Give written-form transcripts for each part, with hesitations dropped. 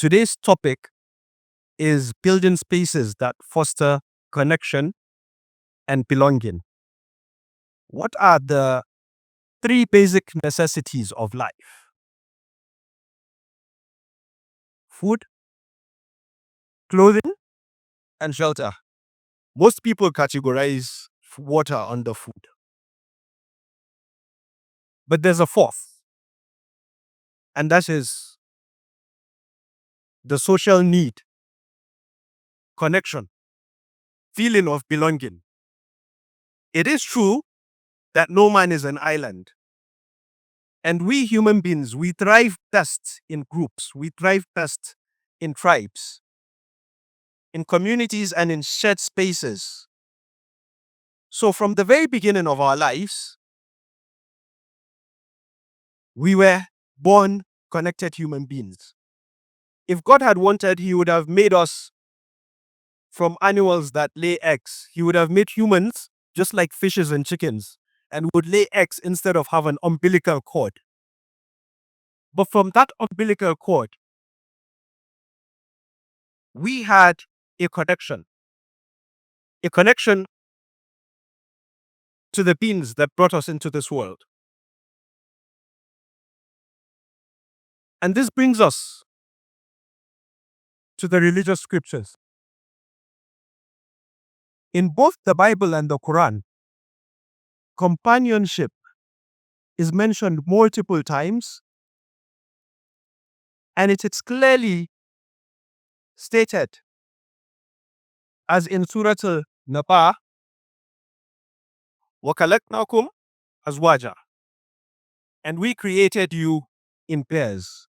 Today's topic is building spaces that foster connection and belonging. What are the three basic necessities of life? Food, clothing, and shelter. Most people categorize water under food. But there's a fourth, and that is the social need, connection, feeling of belonging. It is true that no man is an island. And we human beings, we thrive best in groups. We thrive best in tribes, in communities, and in shared spaces. So from the very beginning of our lives, we were born connected human beings. If God had wanted, He would have made us from animals that lay eggs. He would have made humans just like fishes and chickens and would lay eggs instead of have an umbilical cord. But from that umbilical cord, we had a connection to the beings that brought us into this world. And this brings us to the religious scriptures. In both the Bible and the Quran, companionship is mentioned multiple times, and it is clearly stated as in Surah Al-Naba, وَخَلَقْنَاكُمْ أَزْوَاجًا, and we created you in pairs.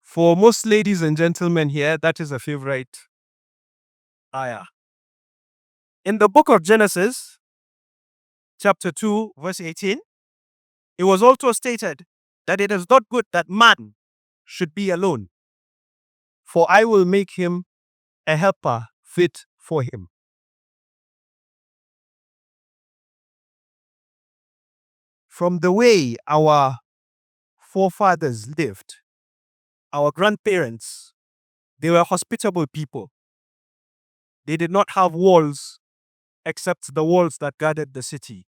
For most ladies and gentlemen here, that is a favorite ayah. In the book of Genesis, chapter 2, verse 18, it was also stated that it is not good that man should be alone, for I will make him a helper fit for him. From the way our forefathers lived, our grandparents, they were hospitable people. They did not have walls except the walls that guarded the city.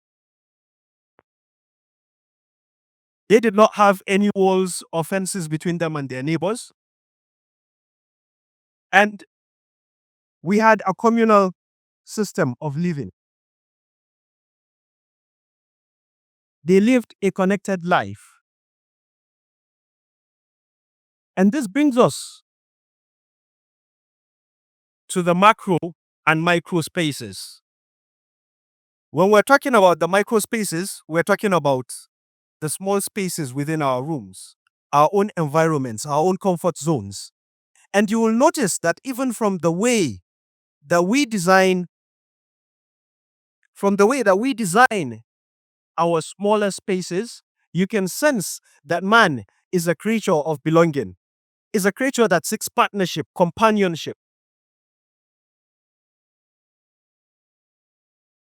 They did not have any walls or fences between them and their neighbors. And we had a communal system of living. They lived a connected life. And this brings us to the macro and micro spaces. When we're talking about the micro spaces, we're talking about the small spaces within our rooms, our own environments, our own comfort zones. And you will notice that even from the way that we design our smaller spaces, you can sense that man is a creature of belonging, is a creature that seeks partnership, companionship.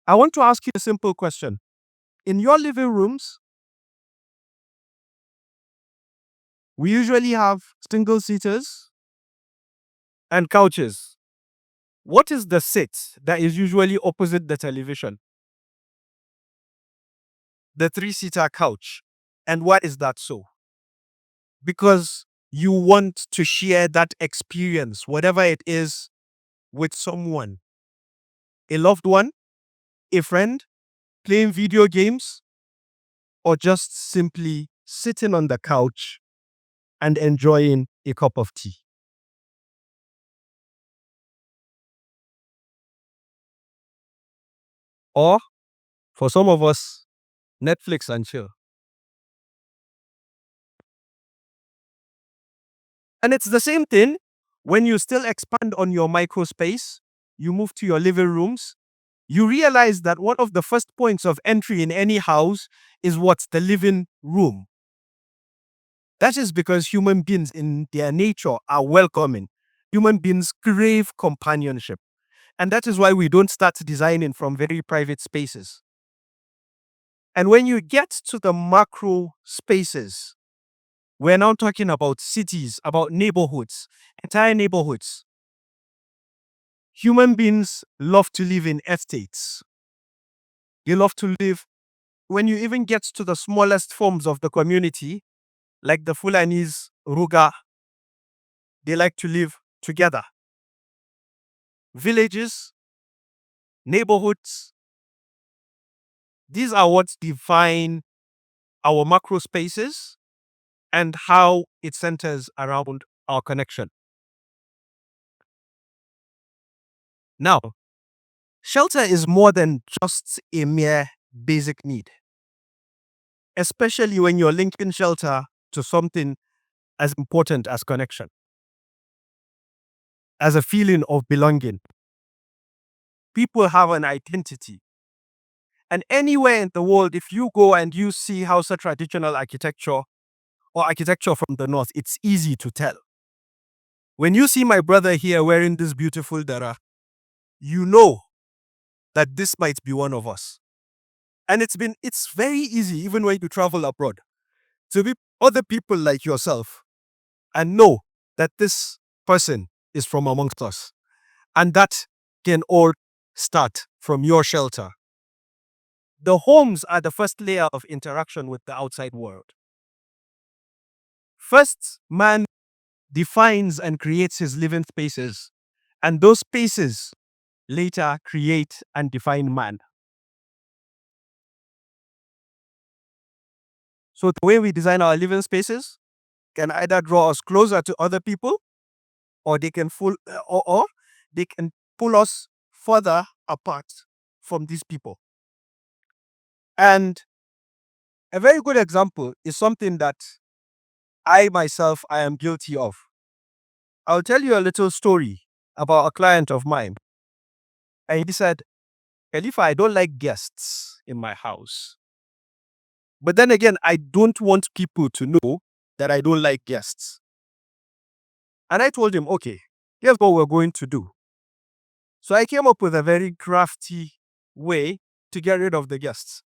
I want to ask you a simple question. In your living rooms, we usually have single seaters and couches. What is the seat that is usually opposite the television? The 3-seater couch. And why is that so? Because you want to share that experience, whatever it is, with someone. A loved one, a friend, playing video games, or just simply sitting on the couch and enjoying a cup of tea. Or, for some of us, Netflix and chill. And it's the same thing when you still expand on your micro space, you move to your living rooms, you realize that one of the first points of entry in any house is what's the living room. That is because human beings in their nature are welcoming. Human beings crave companionship. And that is why we don't start designing from very private spaces. And when you get to the macro spaces, We're now talking about cities, about neighborhoods, entire neighborhoods. Human beings love to live in estates. They love to live, when you even get to the smallest forms of the community, like the Fulanis, Ruga, they like to live together. Villages, neighborhoods, these are what define our macro spaces and how it centers around our connection. Now, shelter is more than just a mere basic need, especially when you're linking shelter to something as important as connection, as a feeling of belonging. People have an identity. And anywhere in the world, if you go and you see house of traditional architecture or architecture from the north, it's easy to tell. When you see my brother here wearing this beautiful dara, you know that this might be one of us. And it's very easy, even when you travel abroad, to be other people like yourself and know that this person is from amongst us. And that can all start from your shelter. The homes are the first layer of interaction with the outside world. First, man defines and creates his living spaces, and those spaces later create and define man. So the way we design our living spaces can either draw us closer to other people, or they can or they can pull us further apart from these people. And a very good example is something that I myself I am guilty of. I'll tell you a little story about a client of mine. And he said, Khalifa, I don't like guests in my house. But then again, I don't want people to know that I don't like guests. And I told him, okay, here's what we're going to do. So I came up with a very crafty way to get rid of the guests.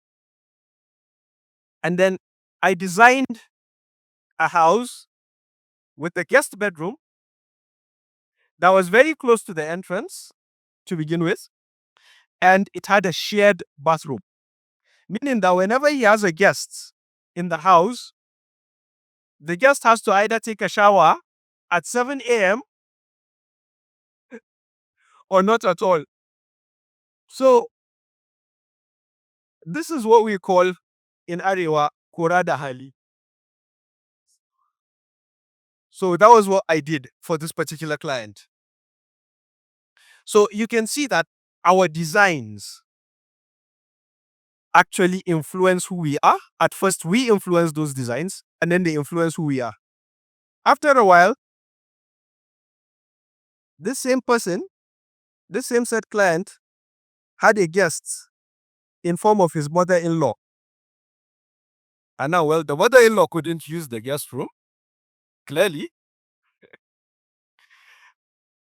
And then I designed a house with a guest bedroom that was very close to the entrance to begin with. And it had a shared bathroom, meaning that whenever he has a guest in the house, the guest has to either take a shower at 7 a.m. or not at all. So this is what we call in Arewa Kura da Hali. So that was what I did for this particular client. So you can see that our designs actually influence who we are. At first, we influence those designs, and then they influence who we are. After a while, this same person, this same said client, had a guest in form of his mother-in-law. And now, well, the mother-in-law couldn't use the guest room, clearly.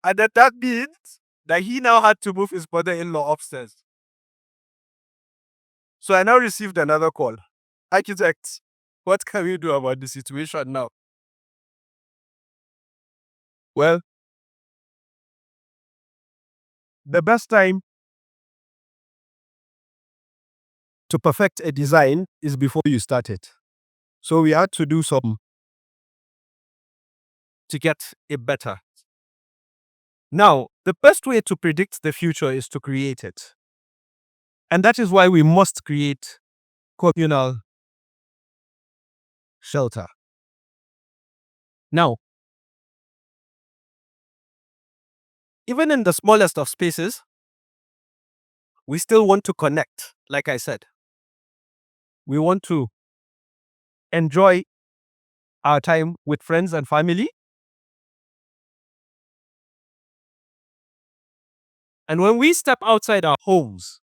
And that means that he now had to move his mother-in-law upstairs. So I now received another call. Architect, what can we do about the situation now? Well, the best time to perfect a design is before you start it. So we had to do some to get it better. Now, the best way to predict the future is to create it. And that is why we must create communal shelter. Now, even in the smallest of spaces, we still want to connect, like I said. We want to enjoy our time with friends and family. And when we step outside our homes,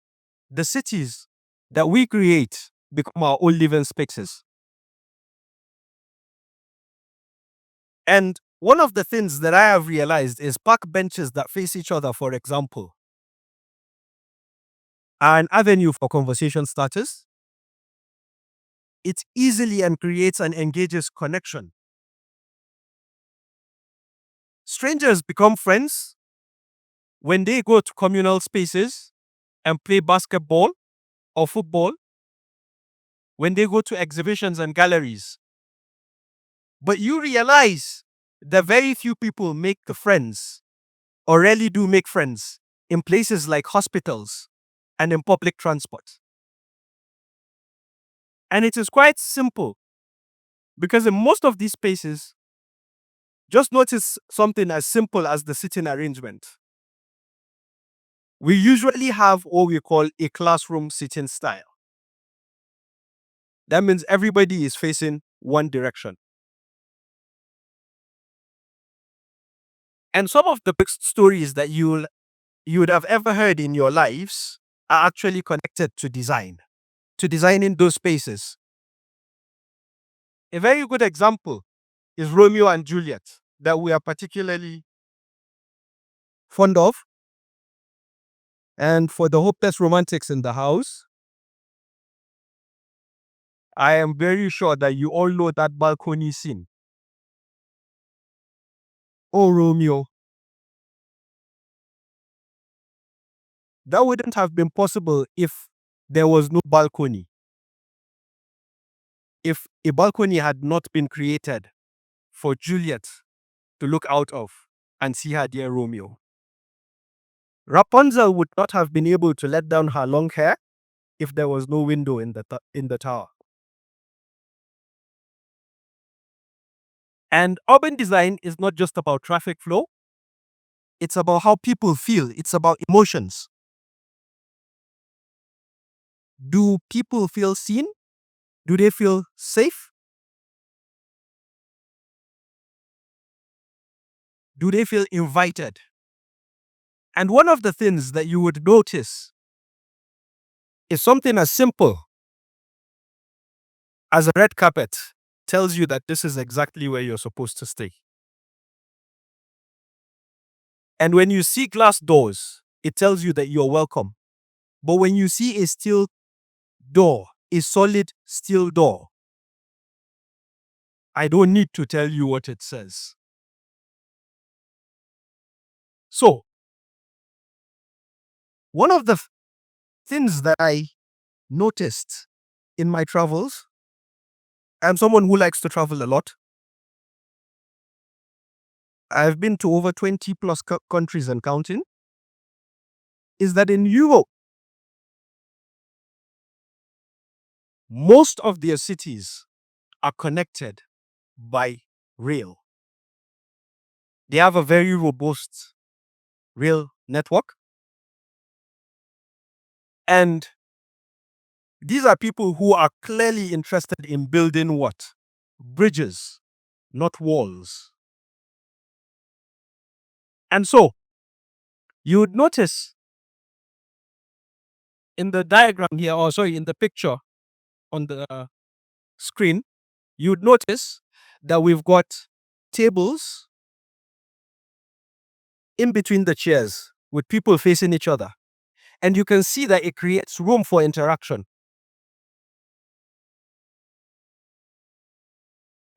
the cities that we create become our own living spaces. And one of the things that I have realized is park benches that face each other, for example, are an avenue for conversation starters. It easily and creates and engages connection Strangers become friends when they go to communal spaces and play basketball or football, when they go to exhibitions and galleries. But you realize that very few people make the friends, or rarely do make friends, in places like hospitals and in public transport. And it is quite simple because in most of these spaces, just notice something as simple as the sitting arrangement. We usually have what we call a classroom sitting style. That means everybody is facing one direction. And some of the big stories that you would have ever heard in your lives are actually connected to design, to designing those spaces. A very good example is Romeo and Juliet, that we are particularly fond of. And for the hopeless romantics in the house, I am very sure that you all know that balcony scene. Oh, Romeo, that wouldn't have been possible if there was no balcony. If a balcony had not been created for Juliet to look out of and see her dear Romeo. Rapunzel would not have been able to let down her long hair if there was no window in the tower. And urban design is not just about traffic flow, it's about how people feel, it's about emotions. Do people feel seen? Do they feel safe? Do they feel invited? And one of the things that you would notice is something as simple as a red carpet tells you that this is exactly where you're supposed to stay. And when you see glass doors, it tells you that you're welcome. But when you see a steel door, a solid steel door, I don't need to tell you what it says. So, one of the things that I noticed in my travels, I'm someone who likes to travel a lot. I've been to over 20 plus countries and counting, is that in Europe, most of their cities are connected by rail. They have a very robust rail network. And these are people who are clearly interested in building what? Bridges, not walls. And so, you would notice in the diagram here, or sorry, in the picture on the screen, you would notice that we've got tables in between the chairs with people facing each other. And you can see that it creates room for interaction.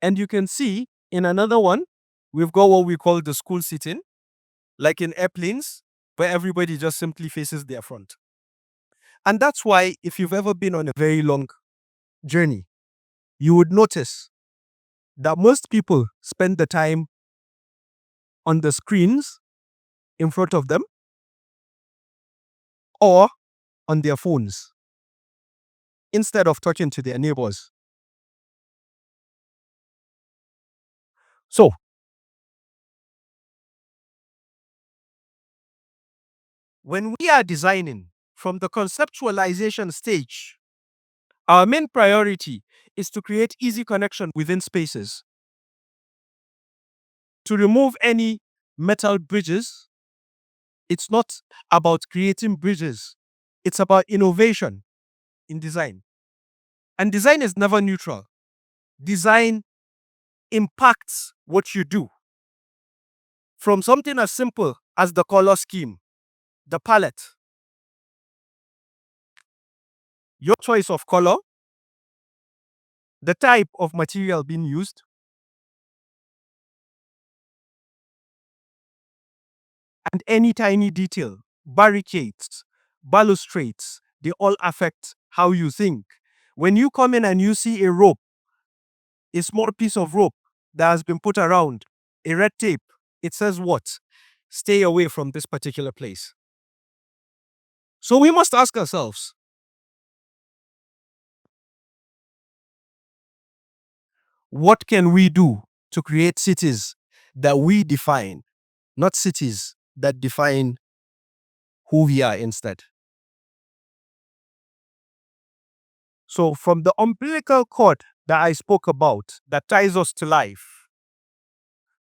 And you can see in another one, we've got what we call the school sitting, like in airplanes, where everybody just simply faces their front. And that's why, if you've ever been on a very long journey, you would notice that most people spend the time on the screens in front of them or on their phones instead of talking to their neighbors. So, when we are designing from the conceptualization stage, our main priority is to create easy connection within spaces, to remove any metal bridges. It's not about creating bridges, it's about innovation in design. And design is never neutral. Design impacts what you do. From something as simple as the color scheme, the palette, your choice of color, the type of material being used, And any tiny detail, barricades, balustrades, they all affect how you think. When you come in and you see a rope, a small piece of rope that has been put around, a red tape, it says what? Stay away from this particular place. So we must ask ourselves, what can we do to create cities that we define, not cities that define who we are instead? So, from the umbilical cord that I spoke about that ties us to life,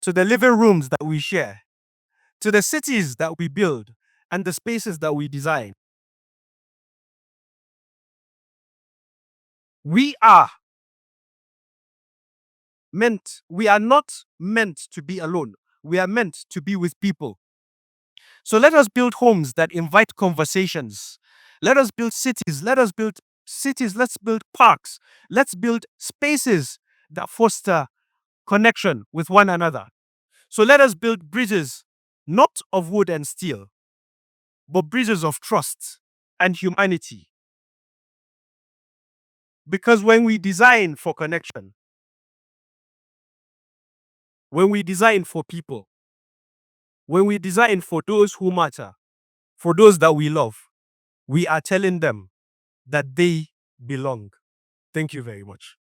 to the living rooms that we share, to the cities that we build, and the spaces that we design, we are we are not meant to be alone. We are meant to be with people. So let us build homes that invite conversations. Let us build cities. Let's build parks. Let's build spaces that foster connection with one another. So let us build bridges, not of wood and steel, but bridges of trust and humanity. Because when we design for connection, when we design for people, when we design for those who matter, for those that we love, we are telling them that they belong. Thank you very much.